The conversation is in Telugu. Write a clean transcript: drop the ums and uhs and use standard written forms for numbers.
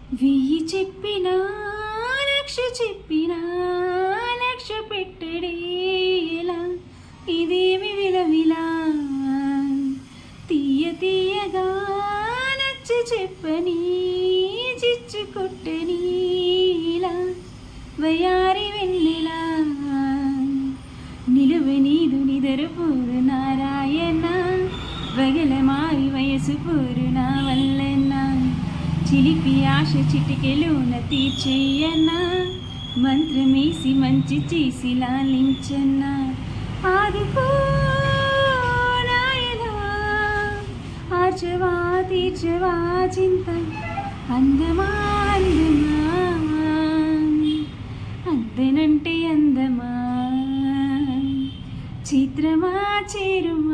వెయ్యి చెప్పినా లక్ష చెప్పినా లక్ష పెట్టడేలా ఇదేమి విలవిలా తీయ తీయగా నచ్చ చెప్పని చిచ్చు కొట్టనీలా వయారి వెన్నెలా నిలువ నీదు నిదరపోరు నారాయణ వగల మారి వయసు పోరు నా వల్లెన్న చిలిపి ఆశ చిటికెలోన తీర్చేయన్నా మంత్రమేసి మంచి చేసి లాలించన్నా ఆదుకో నాయనా ఆర్చవా తీర్చవా చింత అందమా అందమా అందనంటే అందమా చిత్రమా చేరుమా